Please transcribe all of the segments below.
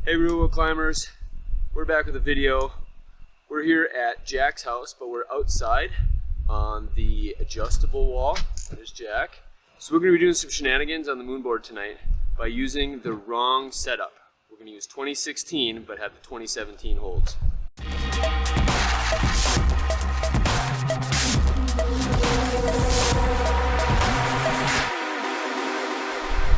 Hey real climbers, we're back with a video. We're here at Jack's house, but we're outside on the adjustable wall. There's Jack. So we're going to be doing some shenanigans on the MoonBoard tonight by using the wrong setup. We're going to use 2016 but have the 2017 holds.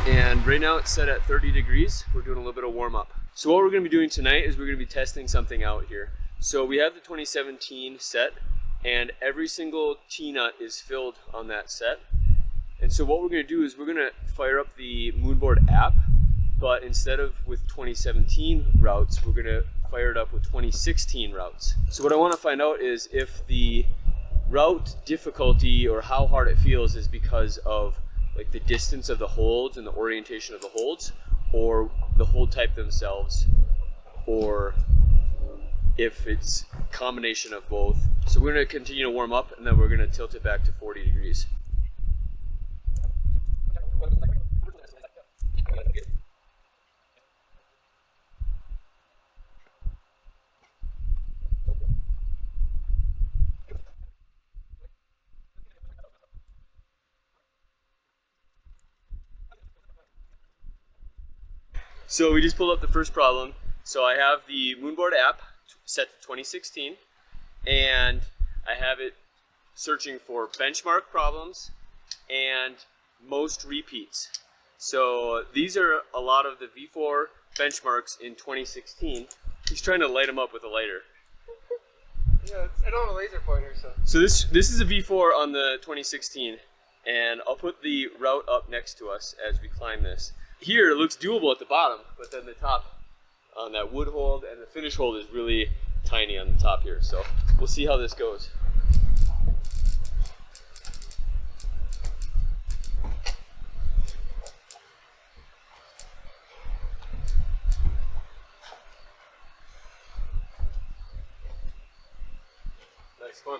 And right now it's set at 30 degrees. We're doing a little bit of warm up. So what we're going to be doing tonight is we're going to be testing something out here. So we have the 2017 set and every single T-nut is filled on that set. And so what we're going to do is we're going to fire up the MoonBoard app, but instead of with 2017 routes, we're going to fire it up with 2016 routes. So what I want to find out is if the route difficulty or how hard it feels is because of like the distance of the holds and the orientation of the holds, or the hold type themselves, or if it's a combination of both. So we're going to continue to warm up and then we're going to tilt it back to 40 degrees. So we just pulled up the first problem. So I have the MoonBoard app set to 2016 and I have it searching for benchmark problems and most repeats. So these are a lot of the V4 benchmarks in 2016. He's trying to light them up with a lighter. Yeah, I don't have a laser pointer, so. So this is a V4 on the 2016 and I'll put the route up next to us as we climb this. Here it looks doable at the bottom, but then the top on that wood hold and the finish hold is really tiny on the top here. So we'll see how this goes. Nice fun.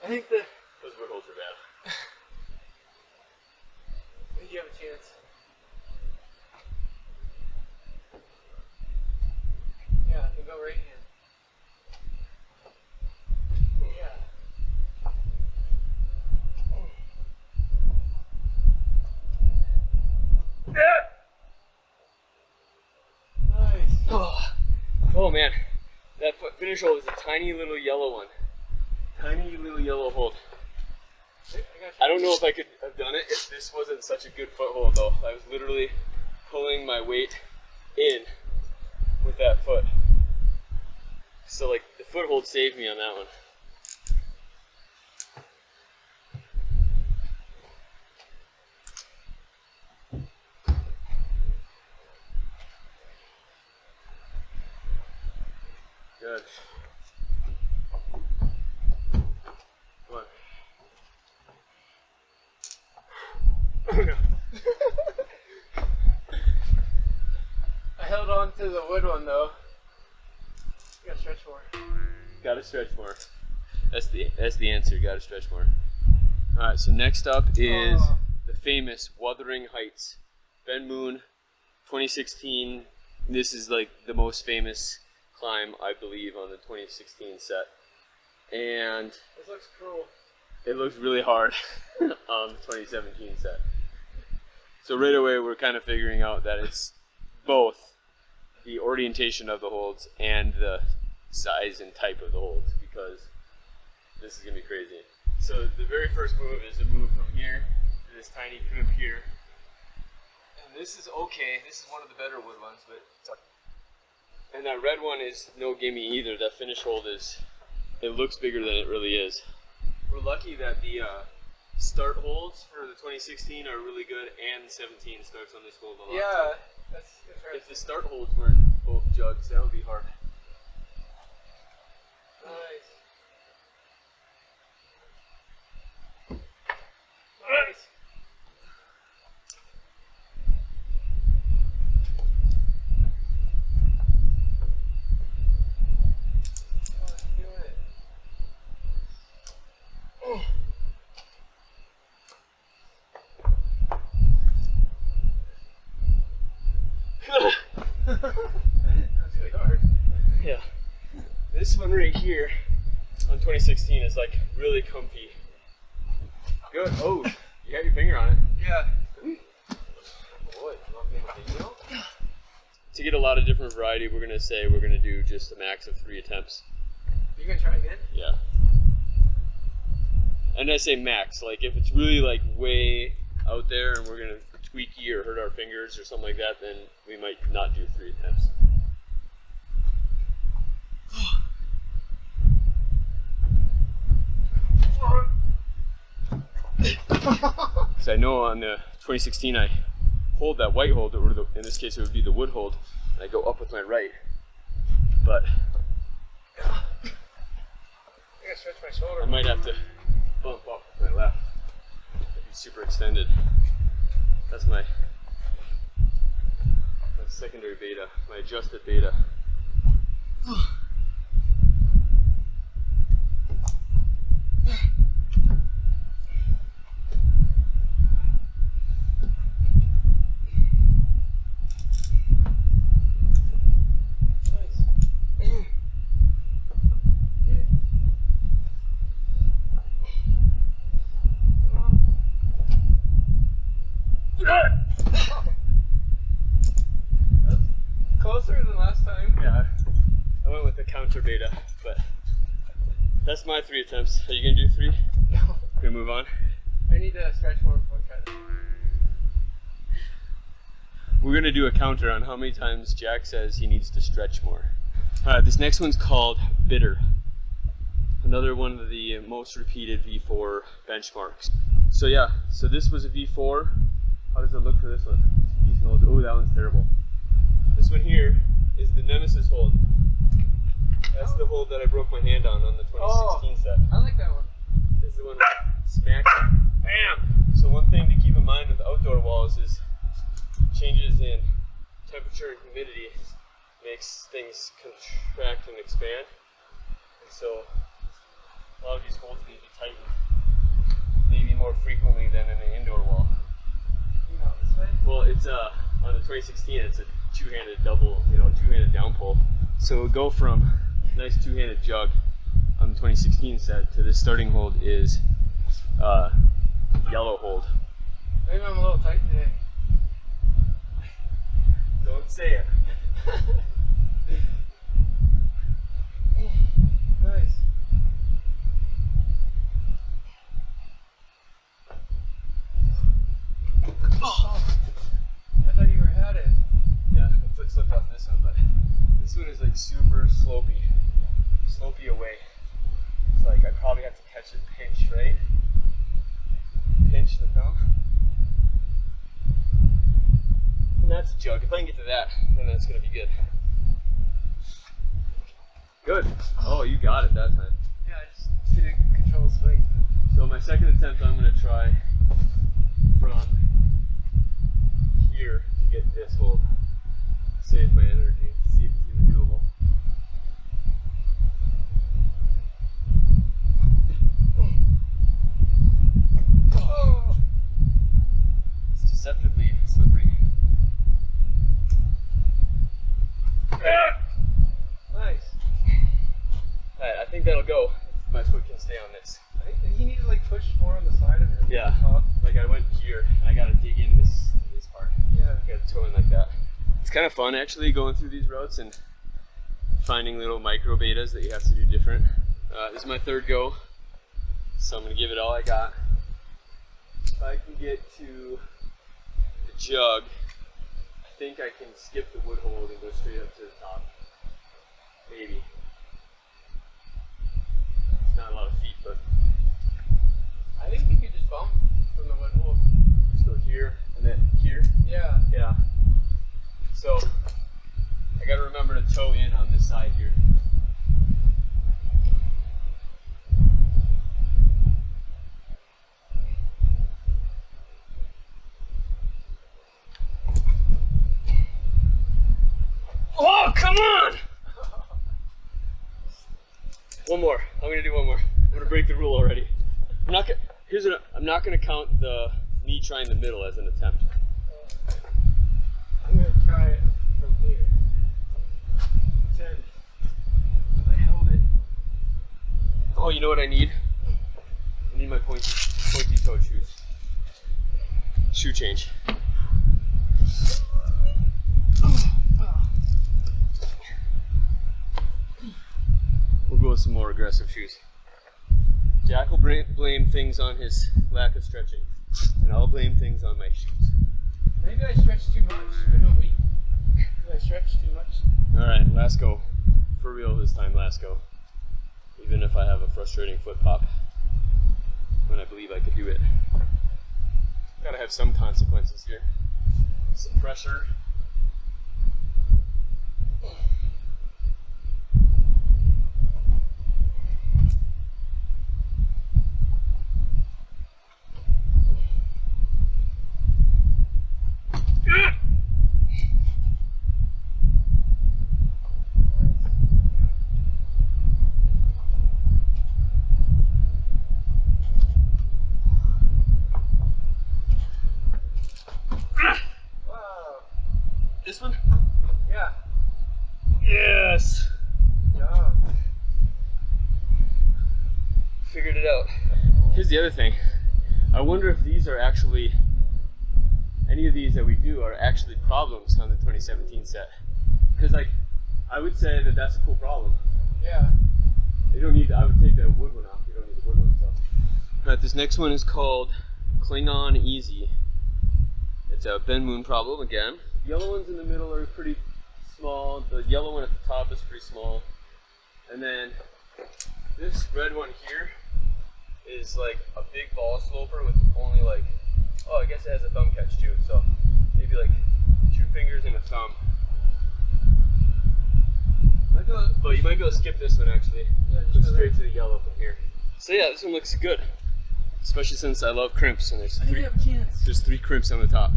I think those wood holds are bad. I think you have a chance. Yeah, you go right hand. Yeah. Nice. Oh man, that finish hold is a tiny little yellow one. Tiny little yellow hold. I don't know if I could have done it if this wasn't such a good foothold though. I was literally pulling my weight in with that foot. So like the foothold saved me on that one. Good. Oh no. I held on to the wood one though. You gotta stretch more. Gotta stretch more. That's the answer, gotta stretch more. Alright, so next up is the famous Wuthering Heights. Ben Moon, 2016. This is like the most famous climb, I believe, on the 2016 set. And this looks cruel. It looks really hard on the 2017 set. So right away we're kind of figuring out that it's both the orientation of the holds and the size and type of the holds, because this is going to be crazy. So the very first move is a move from here to this tiny crimp here. And this is okay, this is one of the better wood ones, but and that red one is no gimme either. That finish hold is, it looks bigger than it really is. We're lucky that the start holds for the 2016 are really good, and the 17 starts on this hold a lot. Yeah, that's right. If the start holds weren't both jugs, that would be hard. Nice. Nice. this one right here on 2016 is like really comfy. Good. Oh, you got your finger on it. Yeah. Boy, to get a lot of different variety, we're gonna say we're gonna do just a max of 3 attempts. You gonna try again? Yeah. And I say max, like if it's really like way out there and we're gonna tweaky or hurt our fingers or something like that, then we might not do 3 attempts. Because I know on the 2016 I hold that white hold, or in this case it would be the wood hold, and I go up with my right. But I gotta stretch my shoulder. I might have to bump up with my left. It'd be super extended. That's my secondary beta, my adjusted beta. Closer than last time. Yeah, I went with the counter beta, but that's my 3 attempts. Are you gonna do 3? No. Gonna move on? I need to stretch more before I try to. We're gonna do a counter on how many times Jack says he needs to stretch more. Alright, this next one's called Bitter. Another one of the most repeated V4 benchmarks. So yeah, so this was a V4. How does it look for this one? Oh, that one's terrible. This one here is the Nemesis hold. That's the hold that I broke my hand on the 2016 set. I like that one. This is the one that smacked it. Bam! So one thing to keep in mind with outdoor walls is changes in temperature and humidity makes things contract and expand. And so a lot of these holds need to be tightened maybe more frequently than in an indoor wall. You know, this way? Well, it's on the 2016, it's a two-handed double, two-handed down pull. So it'll go from nice two-handed jug on the 2016 set to this starting hold is yellow hold. Maybe I'm a little tight today. Don't say it. Nice. Oh. I thought you had it. Yeah, my foot slipped off this one, but this one is like super slopey away. It's like I probably have to catch it pinch, right? Pinch the thumb. And that's a jug. If I can get to that, then that's gonna be good. Good. Oh, you got it that time. Yeah, I just didn't control the swing. So my second attempt, I'm gonna try from here to get this hold. Save my energy. See if it's even doable. Oh. It's deceptively slippery. Nice. Alright, I think that'll go if my foot can stay on this. I think you need to like push more on the side of it. Yeah, Top. like I went here and I gotta dig in this part. Yeah. I gotta toe in like that. It's kind of fun actually going through these routes and finding little micro betas that you have to do different. This is my third go, so I'm gonna give it all I got. If I can get to the jug, I think I can skip the wood hold and go straight up to the top. Maybe. It's not a lot of feet, but I think you could just bump from the wood hold. just go here and then here. Yeah. Yeah. So I gotta remember to toe in on this side here. Oh, come on! One more. I'm gonna do one more. I'm gonna break the rule already. I'm not gonna count the me trying the middle as an attempt. I'm gonna try it from here. Pretend I held it Oh, you know what I need? I need my pointy toed shoes. Shoe change. We'll go with some more aggressive shoes. Jack will blame things on his lack of stretching, and I'll blame things on my shoes. Maybe I stretch too much. I don't weak. I stretch too much. Alright, last go. For real this time, last go. Even if I have a frustrating foot pop. When I believe I could do it. Gotta have some consequences here. Some pressure. This one? Yeah. Yes! Yeah. Figured it out. Here's the other thing. I wonder if these are actually, any of these that we do are actually problems on the 2017 set. Because like, I would say that that's a cool problem. Yeah. They don't need, I would take the wood one off, you don't need the wood one, so. Alright, this next one is called Klingon Easy. It's a Ben Moon problem again. The yellow ones in the middle are pretty small. The yellow one at the top is pretty small. And then this red one here is like a big ball sloper with only like, oh, I guess it has a thumb catch too. So maybe like 2 fingers and a thumb. But you might be able to skip this one actually. Yeah, go straight to the yellow from here. So yeah, this one looks good. Especially since I love crimps and there's I think I have a chance. there's 3 crimps on the top.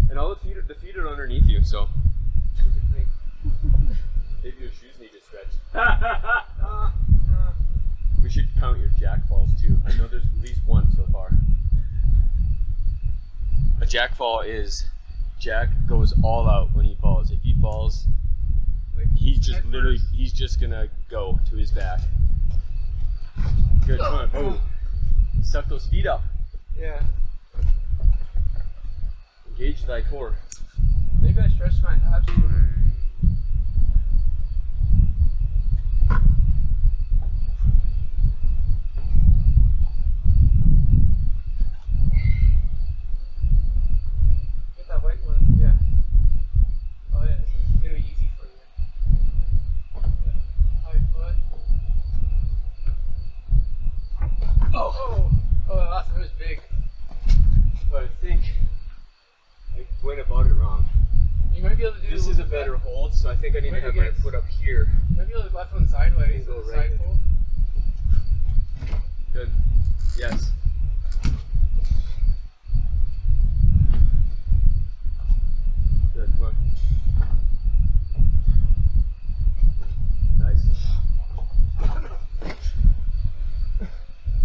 And all the feet are underneath you, so maybe your shoes need to stretch. We should count your jack falls too. I know there's at least 1 so far. A jack fall is Jack goes all out when he falls. If he falls, Like, he's just head literally first. he's just gonna go to his back. Good, come on. Oh. Suck those feet up. Yeah. Engage thy core. Maybe I stretched my abs too much. Get that white one, yeah. Oh yeah, this is gonna be easy for you. Yeah. High foot. Oh. Oh, that last one was big. But I think I went about it wrong. You might be able to do This is a better hold, so I think I need to have my foot up here. Maybe the left one sideways. Go Go right side in. fold. Good. Yes. Good, come on. Nice.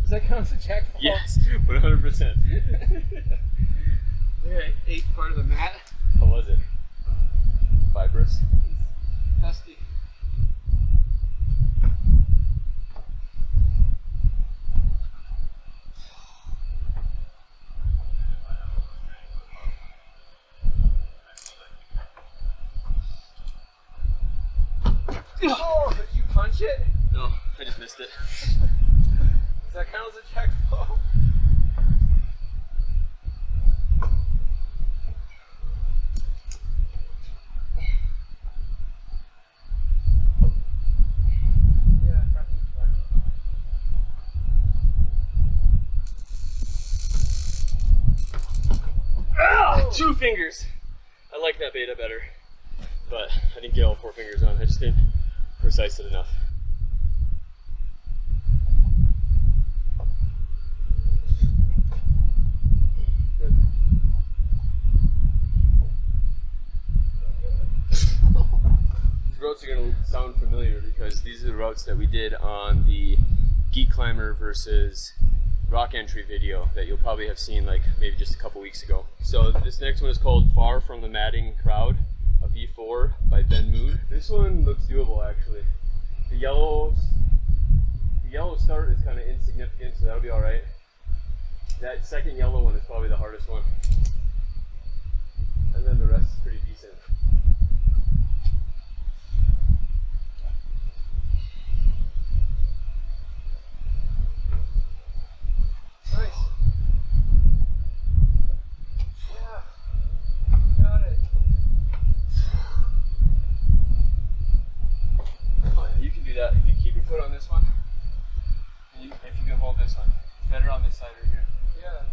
Does that count as a jack fall? Yes, 100%. Yeah, I ate part of the mat. How was it? Fibrous? Pesky. Oh, did you punch it? No, I just missed it. Does that count as a jack fall? Yeah, probably. Ah, 2 fingers! I like that beta better. But I didn't get all 4 fingers on, I just didn't precise it enough. Good. These routes are going to sound familiar because these are the routes that we did on the Geek Climber versus Rock Entry video that you'll probably have seen like maybe just a couple weeks ago. So this next one is called Far From the Matting Crowd, a V4 by Ben Moon. This one looks doable actually. The yellow start is kind of insignificant, so that'll be all right. That second yellow one is probably the hardest one. And then the rest is pretty decent. Nice. Yeah. Got it. Oh, yeah, you can do that. If you keep your foot on this one, and if you can hold this one. Better on this side right here. Yeah.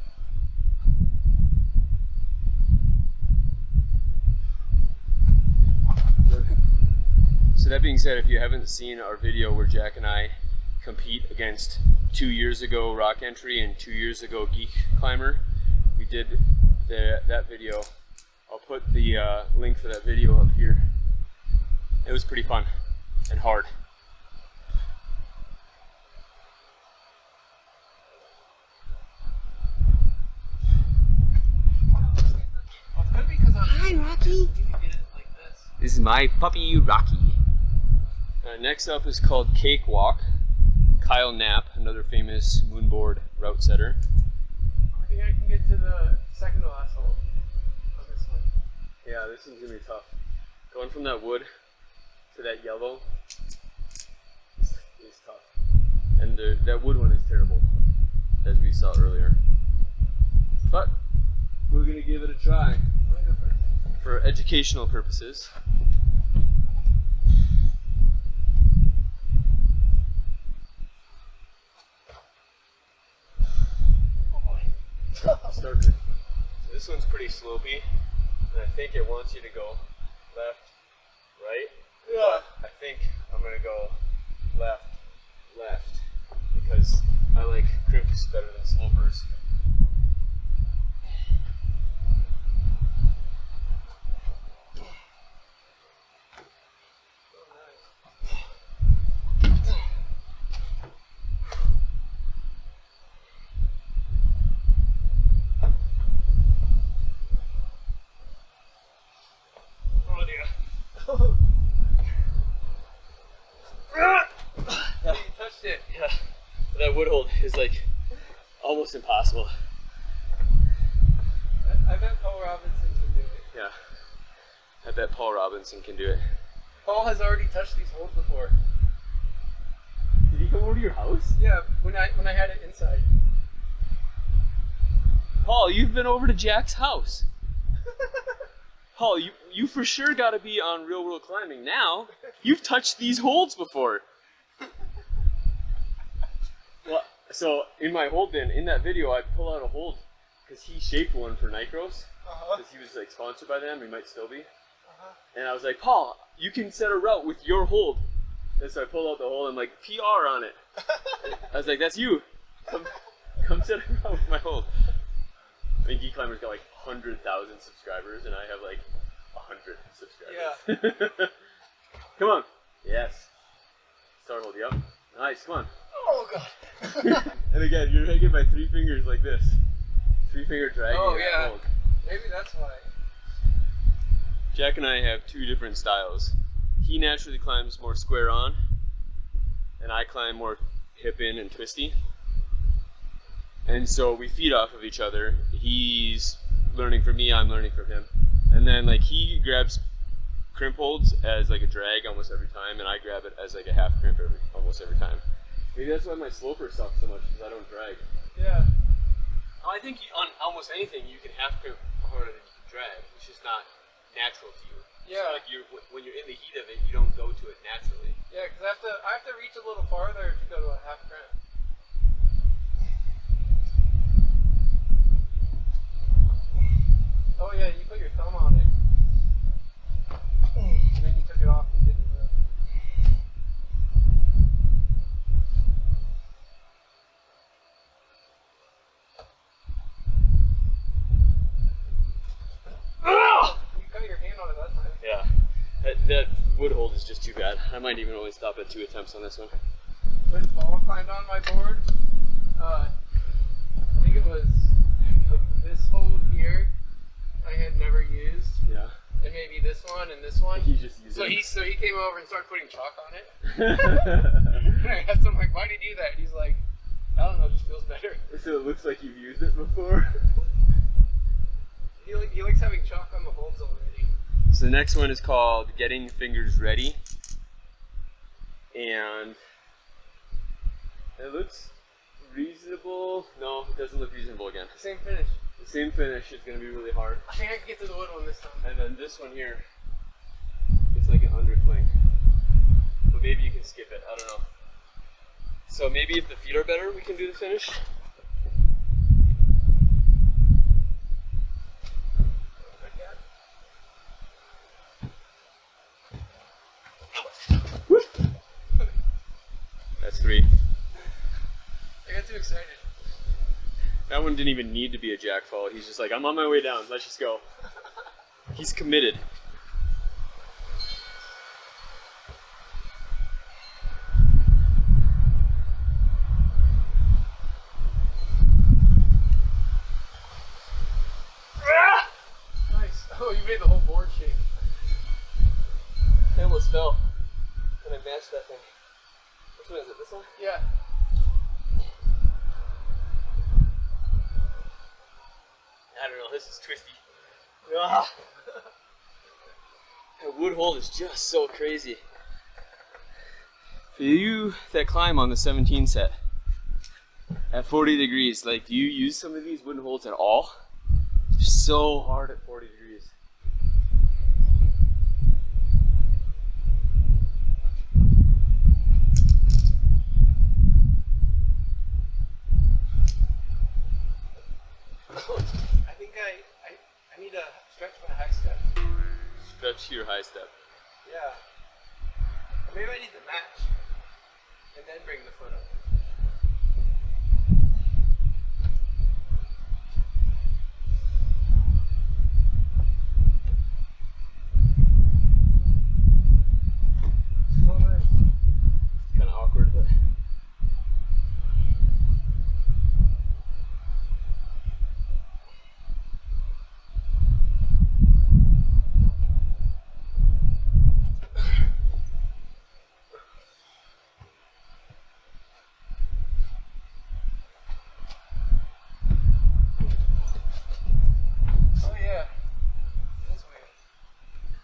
Good. So that being said, if you haven't seen our video where Jack and I compete against 2 years ago Rock Entry and 2 years ago Geek Climber, we did that video. I'll put the link for that video up here. It was pretty fun and hard. Hi, Rocky. This is my puppy, Rocky. Next up is called Cakewalk. Kyle Knapp, another famous MoonBoard route setter. I think I can get to the second to last hole on this one. Yeah, this one's gonna be tough. Going from that wood to that yellow is tough. And that wood one is terrible, as we saw earlier. But we're gonna give it a try for educational purposes. Start to, so this one's pretty slopey, and I think it wants you to go left, right. Yeah. But I think I'm gonna go left, left, because I like crimps better than slopers. That wood hold is like almost impossible. I bet Paul Robinson can do it. Yeah, I bet Paul Robinson can do it. Paul has already touched these holes before. Did he come over to your house? Yeah, when I had it inside. Paul, you've been over to Jack's house. Paul, you for sure got to be on Real World Climbing now. You've touched these holds before. Well, so in my hold bin, in that video, I pull out a hold because he shaped one for Nitros because he was like sponsored by them. He might still be. And I was like, Paul, you can set a route with your hold. And so I pull out the hold and I'm like, PR on it. I was like, that's you. Come set a route with my hold. I mean, Geek Climber's got like 100,000 subscribers and I have like 100 subscribers. Yeah. Come on. Yes. Start hold, yep. Nice, come on. Oh god. And again, you're hanging by 3 fingers like this. 3-finger dragging. Oh yeah. Hold. Maybe that's why. Jack and I have 2 different styles. He naturally climbs more square on, and I climb more hip in and twisty. And so we feed off of each other. He's learning from me, I'm learning from him. And then like he grabs crimp holds as like a drag almost every time, and I grab it as like a half crimp almost every time. Maybe that's why my sloper sucks so much, because I don't drag. Yeah. I think on almost anything you can half crimp harder than you can drag. It's just not natural to you. Yeah. So like when you're in the heat of it, you don't go to it naturally. Yeah, because I have to reach a little farther to go to a half crimp. Oh yeah, you put your thumb on it. And then you took it off and did the move. You cut your hand on it that time. Yeah. That wood hold is just too bad. I might even only stop at 2 attempts on this one. When Paul climbed on my board, I think it was like this hold here I had never used. Yeah. And maybe this one. one and this one. He just used So it. he came over and started putting chalk on it. And I asked him like, why did you do that? And he's like, I don't know, it just feels better. So it looks like you've used it before. He likes having chalk on the holds already. So the next one is called Getting Fingers Ready. And it looks reasonable. No, it doesn't look reasonable again. Same finish. The same finish is going to be really hard. I think I can get to the wood one this time. And then this one here, it's like an undercling. But maybe you can skip it, I don't know. So maybe if the feet are better, we can do the finish. That's 3. I got too excited. That one didn't even need to be a jack fall. He's just like, I'm on my way down, let's just go. He's committed. Nice. Oh, you made the whole board shake. I almost fell when I matched that thing. Which one is it? This one? Yeah. I don't know, this is twisty. Ah. That wood hold is just so crazy. For you that climb on the 17 set, at 40 degrees, like, do you use some of these wooden holds at all? They're so hard at 40 degrees. I think I need to stretch my high step. Stretch your high step. Yeah. Or maybe I need to match. And then bring the foot up. Oh, nice. It's kind of awkward, but.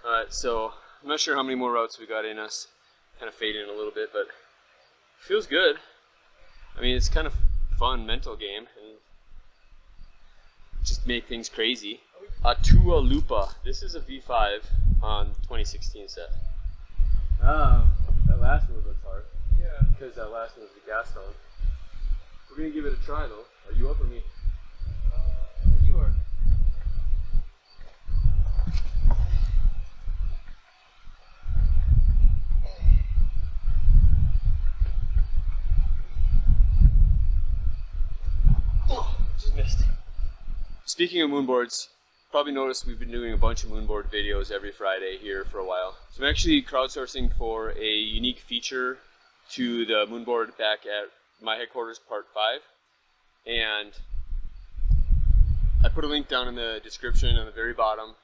Alright, so I'm not sure how many more routes we got in us. Kind of fading a little bit, but feels good. I mean, it's kind of fun mental game and just make things crazy. Atua Lupa. This is a V5 on 2016 set. That last one was hard. Yeah. Because that last one was the gas on. We're gonna give it a try though. Are you up or me? You are. Just missed. Speaking of moonboards, probably noticed we've been doing a bunch of moonboard videos every Friday here for a while. So I'm actually crowdsourcing for a unique feature to the moonboard back at my headquarters, part 5. And I put a link down in the description on the very bottom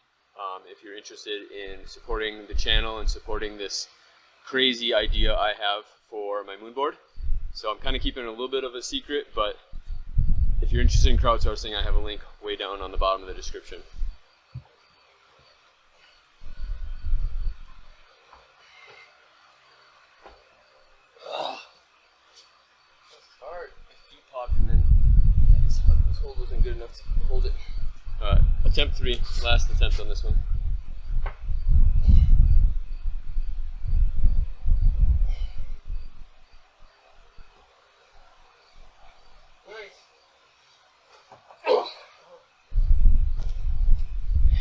if you're interested in supporting the channel and supporting this crazy idea I have for my moonboard. So I'm kind of keeping it a little bit of a secret, but if you're interested in crowdsourcing, I have a link way down on the bottom of the description. That's hard. My feet popped and then this hold wasn't good enough to hold it. Attempt 3, last attempt on this one.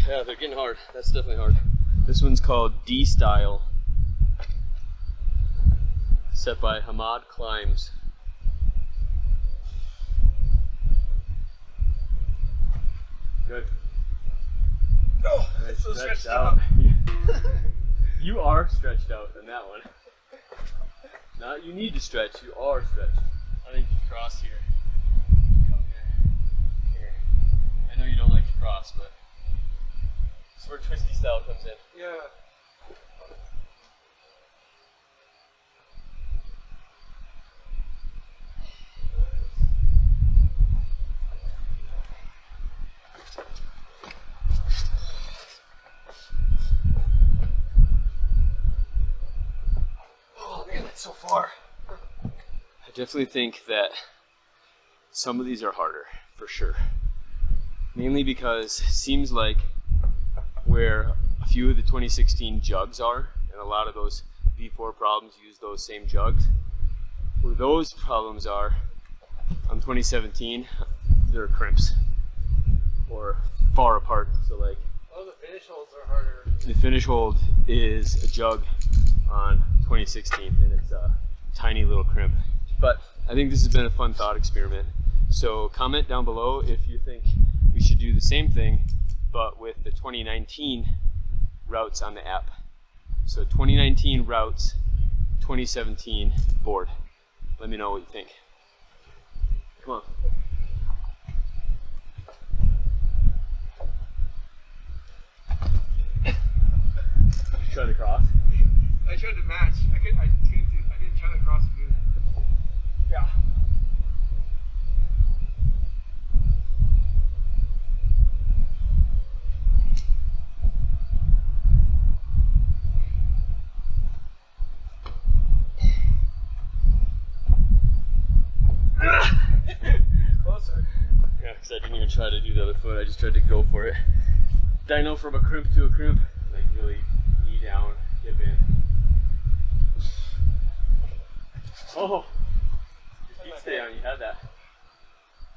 Yeah, they're getting hard. That's definitely hard. This one's called D-Style. Set by Hamad Climbs. Good. Oh, Nice, so stretched out. You are stretched out in that one. Not you need to stretch, you are stretched. I think you cross here. Come here. Here. I know you don't like to cross, but This is where twisty style comes in. Yeah. Oh man, that's so far. I definitely think that some of these are harder, for sure. Mainly because it seems like where a few of the 2016 jugs are, and a lot of those V4 problems use those same jugs, where those problems are on 2017, they're crimps or far apart. So like, Oh, the finish holds are harder. the finish hold is a jug on 2016, and it's a tiny little crimp. But I think this has been a fun thought experiment. So comment down below if you think we should do the same thing, but with the 2019 routes on the app. So 2019 routes, 2017 board. Let me know what you think. Come on. Did you try the cross? I tried to match. I didn't try the cross move. Yeah. Closer. Yeah, because I didn't even try to do the other foot. I just tried to go for it. Dyno from a crimp to a crimp. Like really knee down, hip in. Oh! Your feet stay on, you had that.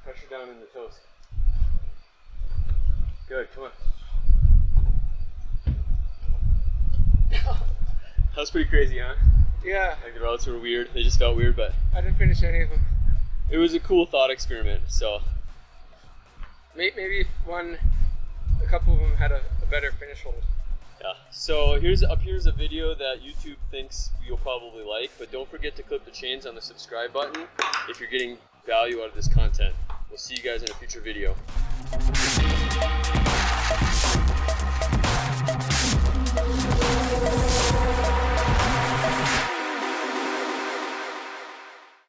Pressure down in the toes. Good, come on. That was pretty crazy, huh? Yeah. Like the routes were weird. They just felt weird, but I didn't finish any of them. it was a cool thought experiment. So Maybe if a couple of them had a better finish hold. yeah. So here's a video that YouTube thinks you'll probably like, but don't forget to click the chains on the subscribe button if you're getting value out of this content. We'll see you guys in a future video.